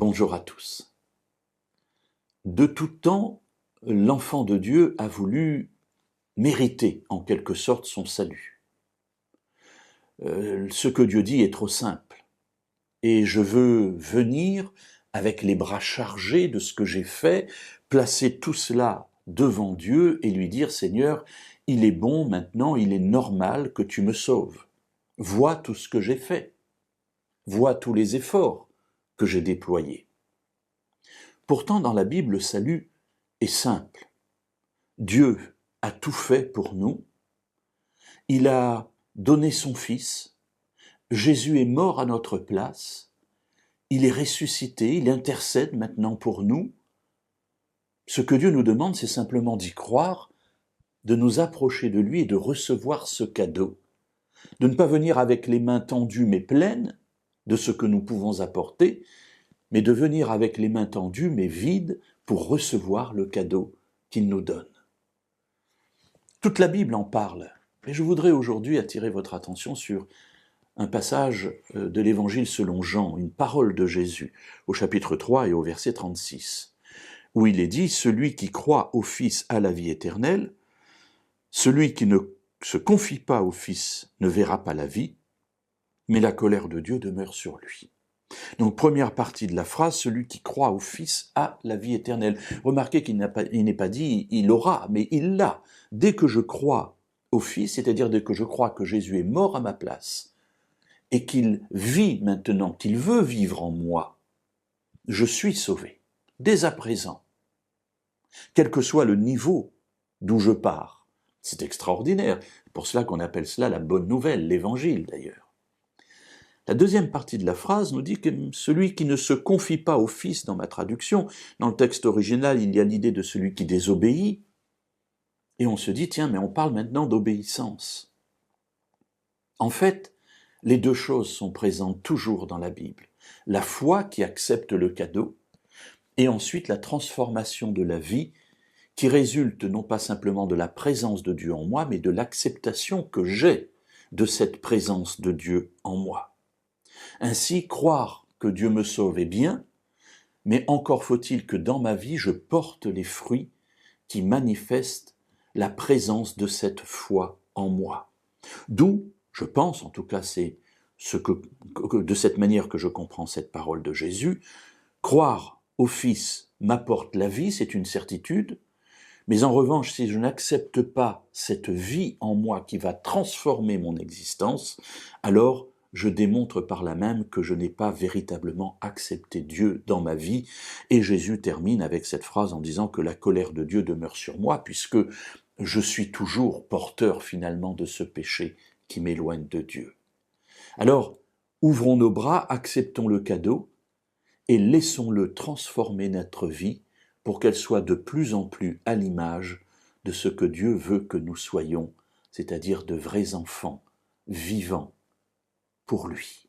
Bonjour à tous. De tout temps, l'enfant de Dieu a voulu mériter en quelque sorte son salut. Ce que Dieu dit est trop simple. Et je veux venir avec les bras chargés de ce que j'ai fait, placer tout cela devant Dieu et lui dire « Seigneur, il est bon maintenant, il est normal que tu me sauves. Vois tout ce que j'ai fait. Vois tous les efforts que j'ai déployés. » Pourtant, dans la Bible, le salut est simple. Dieu a tout fait pour nous. Il a donné son Fils. Jésus est mort à notre place. Il est ressuscité. Il intercède maintenant pour nous. Ce que Dieu nous demande, c'est simplement d'y croire, de nous approcher de lui et de recevoir ce cadeau. De ne pas venir avec les mains tendues mais pleines de ce que nous pouvons apporter, mais de venir avec les mains tendues mais vides pour recevoir le cadeau qu'il nous donne. Toute la Bible en parle, et je voudrais aujourd'hui attirer votre attention sur un passage de l'Évangile selon Jean, une parole de Jésus, au chapitre 3 et au verset 36, où il est dit « Celui qui croit au Fils a la vie éternelle, celui qui ne se confie pas au Fils ne verra pas la vie, mais la colère de Dieu demeure sur lui. » Donc, première partie de la phrase, celui qui croit au Fils a la vie éternelle. Remarquez qu'il n'est pas dit « il aura », mais il l'a. Dès que je crois au Fils, c'est-à-dire dès que je crois que Jésus est mort à ma place et qu'il vit maintenant, qu'il veut vivre en moi, je suis sauvé, dès à présent. Quel que soit le niveau d'où je pars. C'est extraordinaire. C'est pour cela qu'on appelle cela la bonne nouvelle, l'Évangile d'ailleurs. La deuxième partie de la phrase nous dit que celui qui ne se confie pas au Fils, dans ma traduction, dans le texte original, il y a l'idée de celui qui désobéit, et on se dit, tiens, mais on parle maintenant d'obéissance. En fait, les deux choses sont présentes toujours dans la Bible. La foi qui accepte le cadeau, et ensuite la transformation de la vie qui résulte non pas simplement de la présence de Dieu en moi, mais de l'acceptation que j'ai de cette présence de Dieu en moi. Ainsi, croire que Dieu me sauve est bien, mais encore faut-il que dans ma vie, je porte les fruits qui manifestent la présence de cette foi en moi. D'où, je pense, en tout cas c'est de cette manière que je comprends cette parole de Jésus, croire au Fils m'apporte la vie, c'est une certitude, mais en revanche, si je n'accepte pas cette vie en moi qui va transformer mon existence, alors je démontre par là même que je n'ai pas véritablement accepté Dieu dans ma vie. Et Jésus termine avec cette phrase en disant que la colère de Dieu demeure sur moi, puisque je suis toujours porteur finalement de ce péché qui m'éloigne de Dieu. Alors, ouvrons nos bras, acceptons le cadeau et laissons-le transformer notre vie pour qu'elle soit de plus en plus à l'image de ce que Dieu veut que nous soyons, c'est-à-dire de vrais enfants, vivants pour lui.